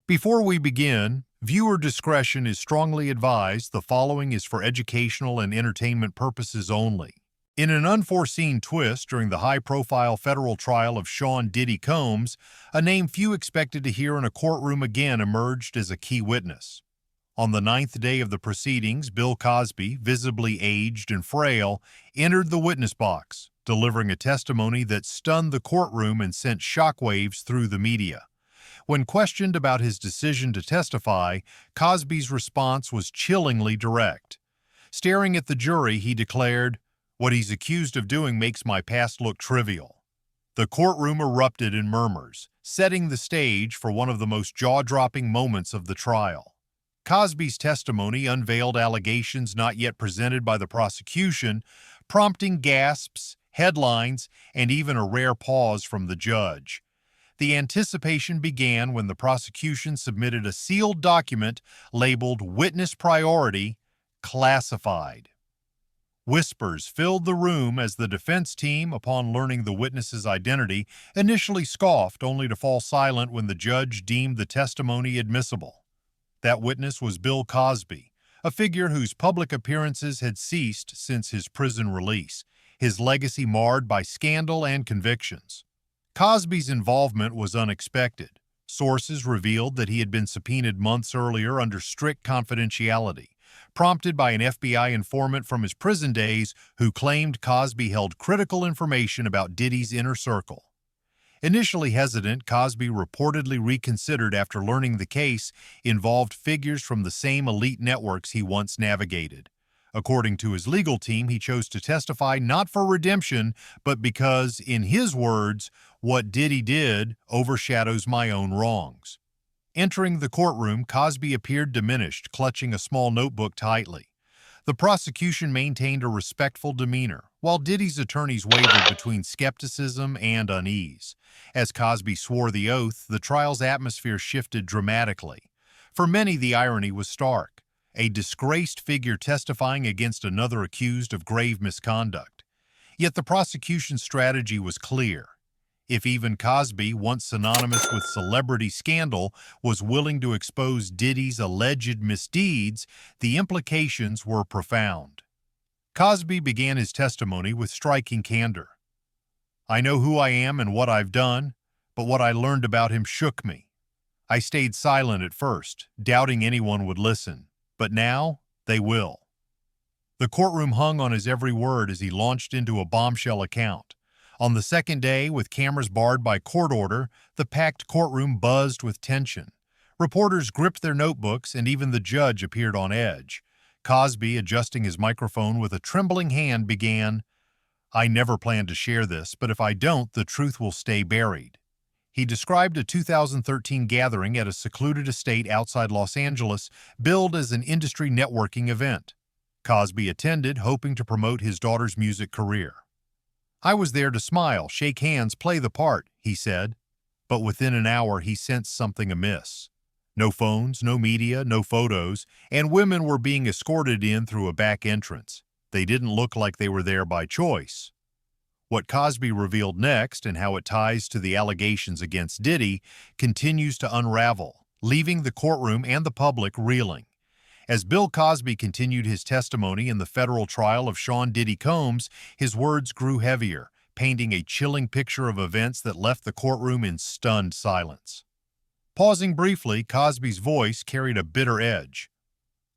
Before we begin, viewer discretion is strongly advised. The following is for educational and entertainment purposes only. In an unforeseen twist during the high-profile federal trial of Sean Diddy Combs, a name few expected to hear in a courtroom again emerged as a key witness. On the ninth day of the proceedings, Bill Cosby, visibly aged and frail, entered the witness box, delivering a testimony that stunned the courtroom and sent shockwaves through the media. When questioned about his decision to testify, Cosby's response was chillingly direct. Staring at the jury, he declared, "What he's accused of doing makes my past look trivial." The courtroom erupted in murmurs, setting the stage for one of the most jaw-dropping moments of the trial. Cosby's testimony unveiled allegations not yet presented by the prosecution, prompting gasps, headlines, and even a rare pause from the judge. The anticipation began when the prosecution submitted a sealed document labeled Witness Priority, Classified. Whispers filled the room as the defense team, upon learning the witness's identity, initially scoffed only to fall silent when the judge deemed the testimony admissible. That witness was Bill Cosby, a figure whose public appearances had ceased since his prison release, his legacy marred by scandal and convictions. Cosby's involvement was unexpected. Sources revealed that he had been subpoenaed months earlier under strict confidentiality, prompted by an FBI informant from his prison days who claimed Cosby held critical information about Diddy's inner circle. Initially hesitant, Cosby reportedly reconsidered after learning the case involved figures from the same elite networks he once navigated. According to his legal team, he chose to testify not for redemption, but because, in his words, what Diddy did overshadows my own wrongs. Entering the courtroom, Cosby appeared diminished, clutching a small notebook tightly. The prosecution maintained a respectful demeanor, while Diddy's attorneys wavered between skepticism and unease. As Cosby swore the oath, the trial's atmosphere shifted dramatically. For many, the irony was stark. A disgraced figure testifying against another accused of grave misconduct. Yet the prosecution's strategy was clear. If even Cosby, once synonymous with celebrity scandal, was willing to expose Diddy's alleged misdeeds, the implications were profound. Cosby began his testimony with striking candor. "I know who I am and what I've done, but what I learned about him shook me. I stayed silent at first, doubting anyone would listen. But now, they will." The courtroom hung on his every word as he launched into a bombshell account. On the second day, with cameras barred by court order, the packed courtroom buzzed with tension. Reporters gripped their notebooks, and even the judge appeared on edge. Cosby, adjusting his microphone with a trembling hand, began, "I never planned to share this, but if I don't, the truth will stay buried." He described a 2013 gathering at a secluded estate outside Los Angeles, billed as an industry networking event. Cosby attended, hoping to promote his daughter's music career. "I was there to smile, shake hands, play the part," he said. But within an hour, he sensed something amiss. No phones, no media, no photos, and women were being escorted in through a back entrance. They didn't look like they were there by choice. What Cosby revealed next, and how it ties to the allegations against Diddy, continues to unravel, leaving the courtroom and the public reeling. As Bill Cosby continued his testimony in the federal trial of Sean Diddy Combs, his words grew heavier, painting a chilling picture of events that left the courtroom in stunned silence. Pausing briefly, Cosby's voice carried a bitter edge.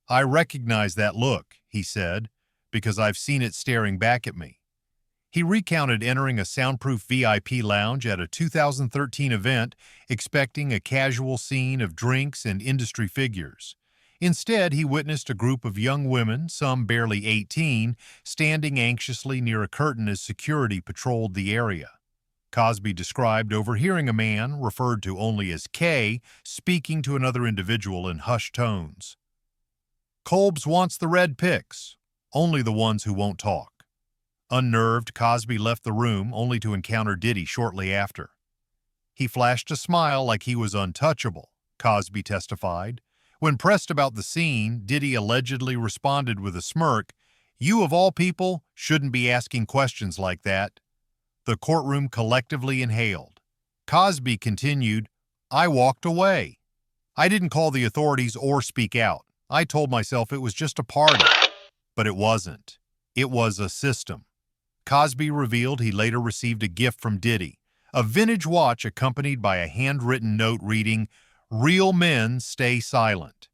"I recognize that look," he said, "because I've seen it staring back at me." He recounted entering a soundproof VIP lounge at a 2013 event, expecting a casual scene of drinks and industry figures. Instead, he witnessed a group of young women, some barely 18, standing anxiously near a curtain as security patrolled the area. Cosby described overhearing a man, referred to only as K, speaking to another individual in hushed tones. "Colbs wants the red picks, only the ones who won't talk." Unnerved, Cosby left the room, only to encounter Diddy shortly after. "He flashed a smile like he was untouchable," Cosby testified. When pressed about the scene, Diddy allegedly responded with a smirk, "You of all people shouldn't be asking questions like that." The courtroom collectively inhaled. Cosby continued, "I walked away." I didn't call the authorities or speak out. I told myself it was just a party. But it wasn't. It was a system. Cosby revealed he later received a gift from Diddy, a vintage watch accompanied by a handwritten note reading, "Real men stay silent."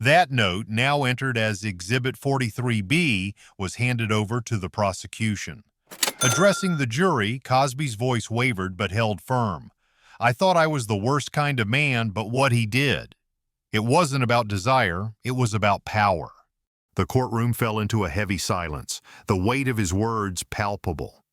That note, now entered as Exhibit 43B, was handed over to the prosecution. Addressing the jury, Cosby's voice wavered but held firm. "I thought I was the worst kind of man, but what he did. It wasn't about desire, it was about power." The courtroom fell into a heavy silence, the weight of his words palpable.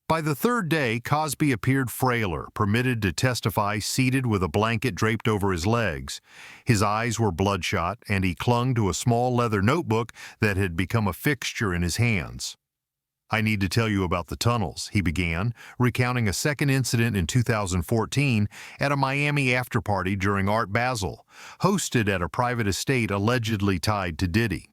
By the third day, Cosby appeared frailer, permitted to testify seated with a blanket draped over his legs. His eyes were bloodshot, and he clung to a small leather notebook that had become a fixture in his hands. "I need to tell you about the tunnels," he began, recounting a second incident in 2014 at a Miami after-party during Art Basel, hosted at a private estate allegedly tied to Diddy.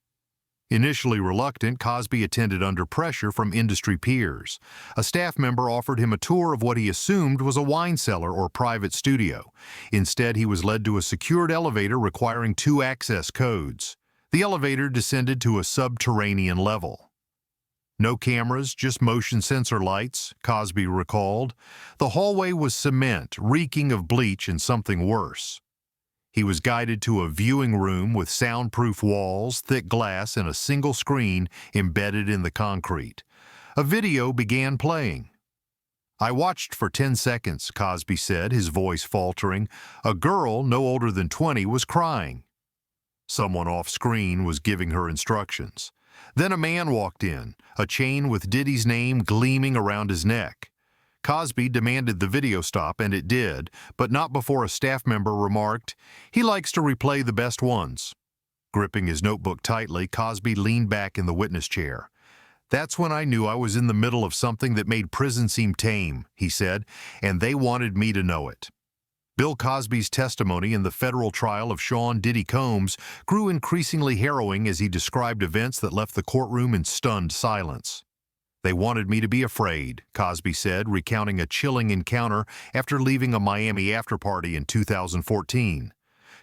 Initially reluctant, Cosby attended under pressure from industry peers. A staff member offered him a tour of what he assumed was a wine cellar or private studio. Instead, he was led to a secured elevator requiring 2 access codes. The elevator descended to a subterranean level. "No cameras, just motion sensor lights," Cosby recalled. The hallway was cement, reeking of bleach and something worse. He was guided to a viewing room with soundproof walls, thick glass, and a single screen embedded in the concrete. A video began playing. "I watched for 10 seconds, Cosby said, his voice faltering. A girl, no older than 20, was crying. Someone off-screen was giving her instructions. Then a man walked in, a chain with Diddy's name gleaming around his neck. Cosby demanded the video stop, and it did, but not before a staff member remarked, 'He likes to replay the best ones.' Gripping his notebook tightly, Cosby leaned back in the witness chair. "That's when I knew I was in the middle of something that made prison seem tame," he said, "and they wanted me to know it." Bill Cosby's testimony in the federal trial of Sean Diddy Combs grew increasingly harrowing as he described events that left the courtroom in stunned silence. "They wanted me to be afraid," Cosby said, recounting a chilling encounter after leaving a Miami after-party in 2014.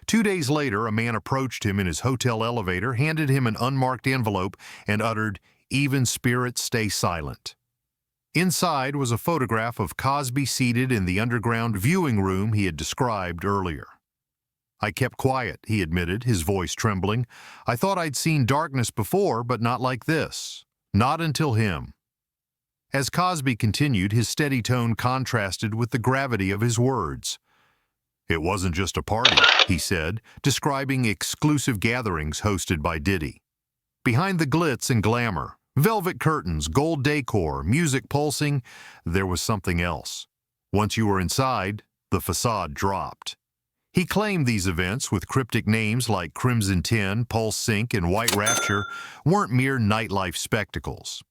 2 days later, a man approached him in his hotel elevator, handed him an unmarked envelope, and uttered, "Even spirits stay silent." Inside was a photograph of Cosby seated in the underground viewing room he had described earlier. "I kept quiet," he admitted, his voice trembling. "I thought I'd seen darkness before, but not like this. Not until him." As Cosby continued, his steady tone contrasted with the gravity of his words. "It wasn't just a party," he said, describing exclusive gatherings hosted by Diddy. Behind the glitz and glamour, velvet curtains, gold decor, music pulsing, there was something else. Once you were inside, the facade dropped. He claimed these events, with cryptic names like Crimson 10, Pulse Sync, and White Rapture, weren't mere nightlife spectacles.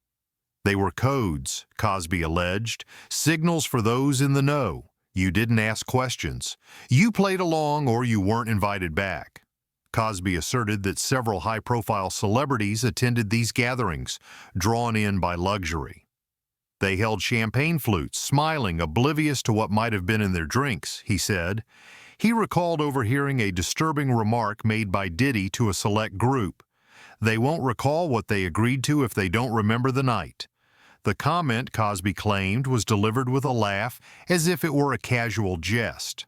They were codes, Cosby alleged, signals for those in the know. You didn't ask questions. You played along or you weren't invited back. Cosby asserted that several high-profile celebrities attended these gatherings, drawn in by luxury. They held champagne flutes, smiling, oblivious to what might have been in their drinks, he said. He recalled overhearing a disturbing remark made by Diddy to a select group. "They won't recall what they agreed to if they don't remember the night." The comment, Cosby claimed, was delivered with a laugh, as if it were a casual jest.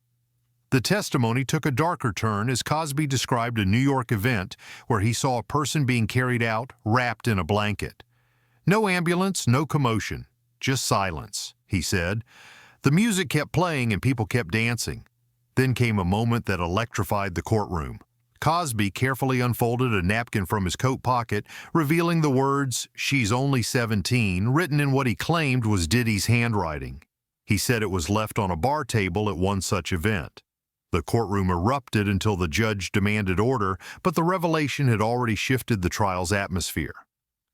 The testimony took a darker turn as Cosby described a New York event where he saw a person being carried out, wrapped in a blanket. "No ambulance, no commotion, just silence," he said. "The music kept playing and people kept dancing. Then came a moment that electrified the courtroom. Cosby carefully unfolded a napkin from his coat pocket, revealing the words, 'She's only 17, written in what he claimed was Diddy's handwriting. He said it was left on a bar table at one such event. The courtroom erupted until the judge demanded order, but the revelation had already shifted the trial's atmosphere.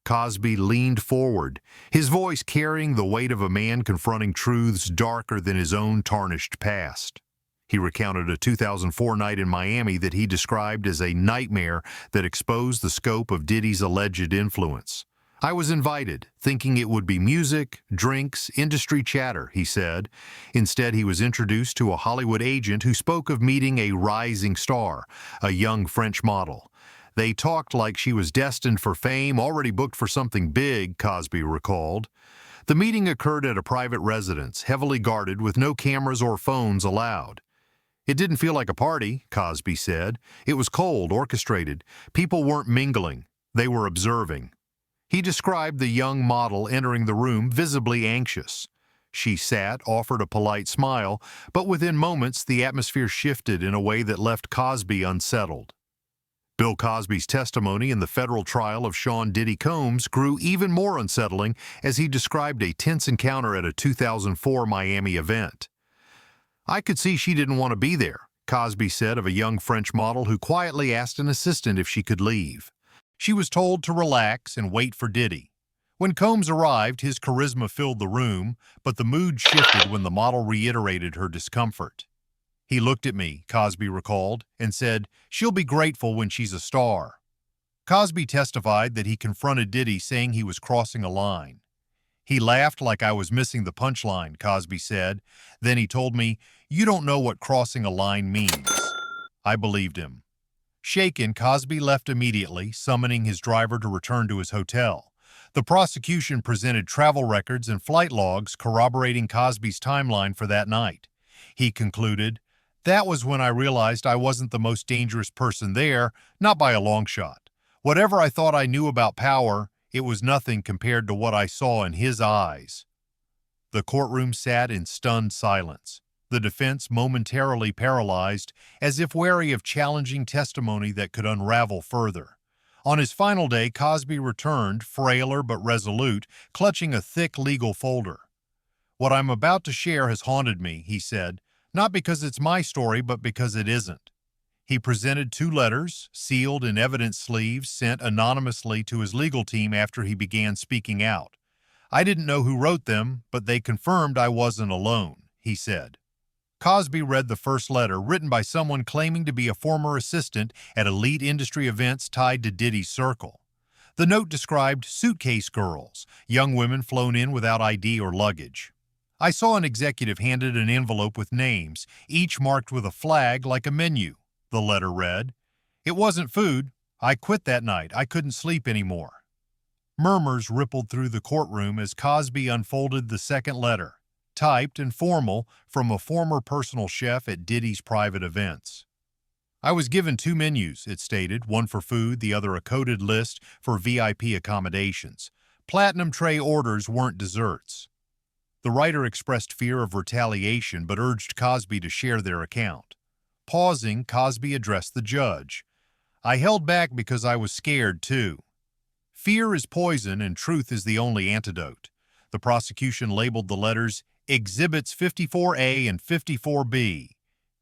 Cosby leaned forward, his voice carrying the weight of a man confronting truths darker than his own tarnished past. He recounted a 2004 night in Miami that he described as a nightmare that exposed the scope of Diddy's alleged influence. I was invited, thinking it would be music, drinks, industry chatter, he said. Instead, he was introduced to a Hollywood agent who spoke of meeting a rising star, a young French model. They talked like she was destined for fame, already booked for something big, Cosby recalled. The meeting occurred at a private residence, heavily guarded with no cameras or phones allowed. It didn't feel like a party, Cosby said. It was cold, orchestrated. People weren't mingling. They were observing. He described the young model entering the room visibly anxious. She sat, offered a polite smile, but within moments the atmosphere shifted in a way that left Cosby unsettled. Bill Cosby's testimony in the federal trial of Sean Diddy Combs grew even more unsettling as he described a tense encounter at a 2004 Miami event. I could see she didn't want to be there, Cosby said of a young French model who quietly asked an assistant if she could leave. She was told to relax and wait for Diddy. When Combs arrived, his charisma filled the room, but the mood shifted when the model reiterated her discomfort. He looked at me, Cosby recalled, and said, "She'll be grateful when she's a star." Cosby testified that he confronted Diddy saying he was crossing a line. He laughed like I was missing the punchline, Cosby said. Then he told me, "You don't know what crossing a line means." I believed him. Shaken, Cosby left immediately, summoning his driver to return to his hotel. The prosecution presented travel records and flight logs corroborating Cosby's timeline for that night. He concluded, "That was when I realized I wasn't the most dangerous person there, not by a long shot. Whatever I thought I knew about power, it was nothing compared to what I saw in his eyes." The courtroom sat in stunned silence, the defense momentarily paralyzed, as if wary of challenging testimony that could unravel further. On his final day, Cosby returned, frailer but resolute, clutching a thick legal folder. "What I'm about to share has haunted me," he said, "not because it's my story, but because it isn't." He presented 2 letters, sealed in evidence sleeves, sent anonymously to his legal team after he began speaking out. "I didn't know who wrote them, but they confirmed I wasn't alone," he said. Cosby read the first letter, written by someone claiming to be a former assistant at elite industry events tied to Diddy's circle. The note described suitcase girls, young women flown in without ID or luggage. "I saw an executive handed an envelope with names, each marked with a flag like a menu," the letter read. "It wasn't food. I quit that night. I couldn't sleep anymore." Murmurs rippled through the courtroom as Cosby unfolded the second letter, typed and formal from a former personal chef at Diddy's private events. "I was given 2 menus," it stated, one for food, the other a coded list for VIP accommodations. Platinum tray orders weren't desserts. The writer expressed fear of retaliation but urged Cosby to share their account. Pausing, Cosby addressed the judge. "I held back because I was scared, too." Fear is poison and truth is the only antidote. The prosecution labeled the letters Exhibits 54A and 54B.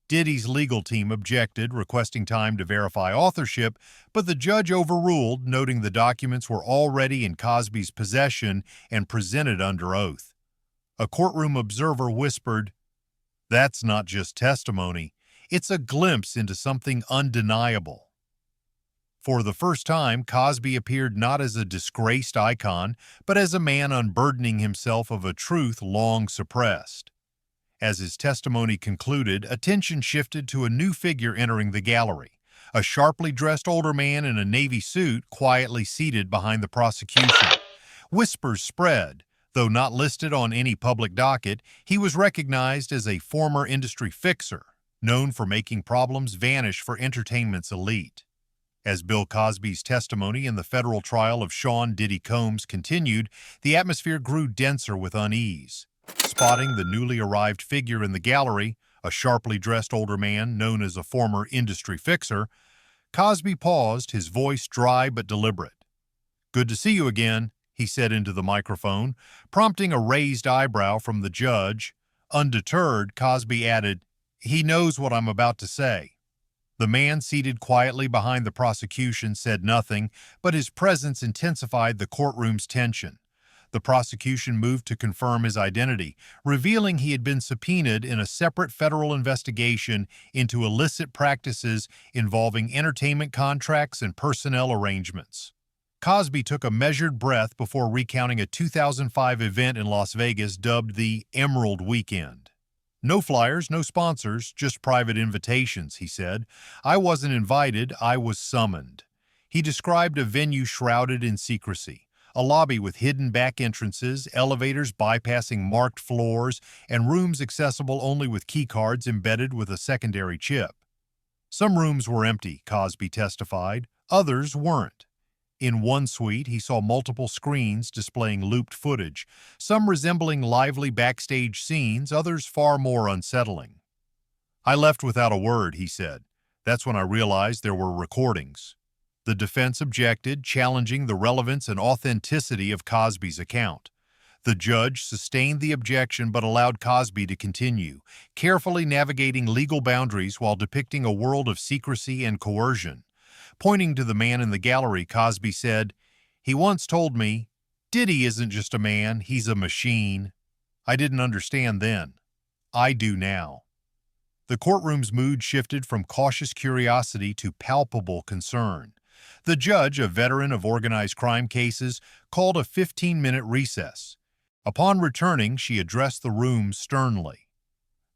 Diddy's legal team objected, requesting time to verify authorship, but the judge overruled, noting the documents were already in Cosby's possession and presented under oath. A courtroom observer whispered, "That's not just testimony. It's a glimpse into something undeniable." For the first time, Cosby appeared not as a disgraced icon, but as a man unburdening himself of a truth long suppressed. As his testimony concluded, attention shifted to a new figure entering the gallery, a sharply dressed older man in a navy suit quietly seated behind the prosecution. Whispers spread. Though not listed on any public docket, he was recognized as a former industry fixer, known for making problems vanish for entertainment's elite. As Bill Cosby's testimony in the federal trial of Sean Diddy Combs continued, the atmosphere grew denser with unease. Spotting the newly arrived figure in the gallery, a sharply dressed older man known as a former industry fixer, Cosby paused, his voice dry but deliberate. "Good to see you again," he said into the microphone, prompting a raised eyebrow from the judge. Undeterred, Cosby added, "He knows what I'm about to say." The man seated quietly behind the prosecution said nothing, but his presence intensified the courtroom's tension. The prosecution moved to confirm his identity, revealing he had been subpoenaed in a separate federal investigation into illicit practices involving entertainment contracts and personnel arrangements. Cosby took a measured breath before recounting a 2005 event in Las Vegas dubbed the Emerald Weekend. "No flyers, no sponsors, just private invitations," he said. "I wasn't invited, I was summoned." He described a venue shrouded in secrecy, a lobby with hidden back entrances, elevators bypassing marked floors, and rooms accessible only with keycards embedded with a secondary chip. Some rooms were empty, Cosby testified. Others weren't. In one suite, he saw multiple screens displaying looped footage, some resembling lively backstage scenes, others far more unsettling. "I left without a word," he said. "That's when I realized there were recordings." The defense objected, challenging the relevance and authenticity of Cosby's account. The judge sustained the objection but allowed Cosby to continue, carefully navigating legal boundaries while depicting a world of secrecy and coercion. Pointing to the man in the gallery, Cosby said, "He once told me, 'Diddy isn't just a man, he's a machine.' I didn't understand then. I do now." The courtroom's mood shifted from cautious curiosity to palpable concern. The judge, a veteran of organized crime cases, called a 15-minute recess. Upon returning, she addressed the room sternly.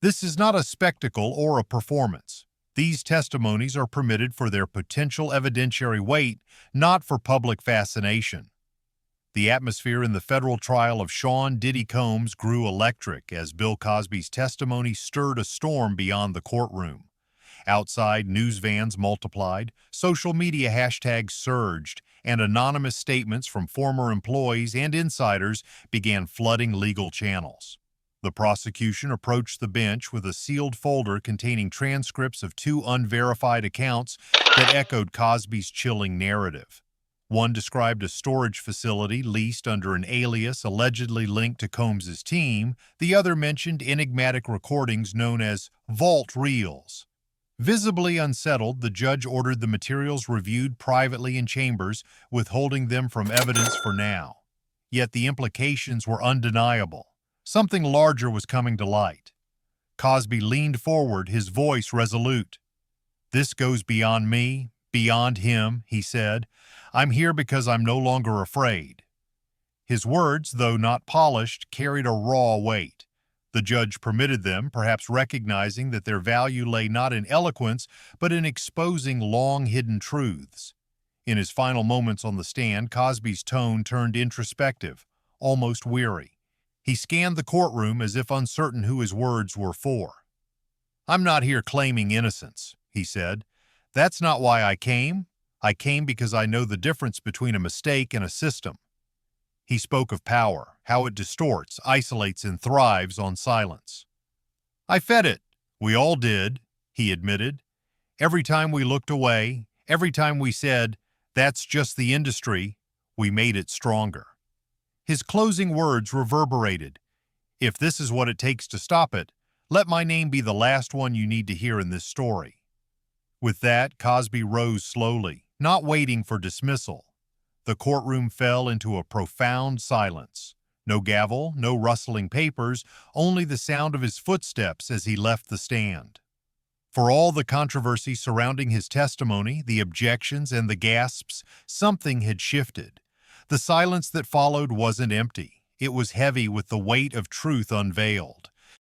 "This is not a spectacle or a performance. These testimonies are permitted for their potential evidentiary weight, not for public fascination." The atmosphere in the federal trial of Sean Diddy Combs grew electric as Bill Cosby's testimony stirred a storm beyond the courtroom. Outside, news vans multiplied, social media hashtags surged, and anonymous statements from former employees and insiders began flooding legal channels. The prosecution approached the bench with a sealed folder containing transcripts of two unverified accounts that echoed Cosby's chilling narrative. One described a storage facility leased under an alias allegedly linked to Combs's team. The other mentioned enigmatic recordings known as vault reels. Visibly unsettled, the judge ordered the materials reviewed privately in chambers, withholding them from evidence for now. Yet the implications were undeniable. Something larger was coming to light. Cosby leaned forward, his voice resolute. "This goes beyond me, beyond him," he said. "I'm here because I'm no longer afraid." His words, though not polished, carried a raw weight. The judge permitted them, perhaps recognizing that their value lay not in eloquence, but in exposing long-hidden truths. In his final moments on the stand, Cosby's tone turned introspective, almost weary. He scanned the courtroom as if uncertain who his words were for. "I'm not here claiming innocence," he said. "That's not why I came. I came because I know the difference between a mistake and a system." He spoke of power, how it distorts, isolates, and thrives on silence. "I fed it. We all did," he admitted. "Every time we looked away, every time we said, 'That's just the industry,' we made it stronger." His closing words reverberated. "If this is what it takes to stop it, let my name be the last one you need to hear in this story." With that, Cosby rose slowly, not waiting for dismissal. The courtroom fell into a profound silence. No gavel, no rustling papers, only the sound of his footsteps as he left the stand. For all the controversy surrounding his testimony, the objections, and the gasps, something had shifted. The silence that followed wasn't empty. It was heavy with the weight of truth unveiled.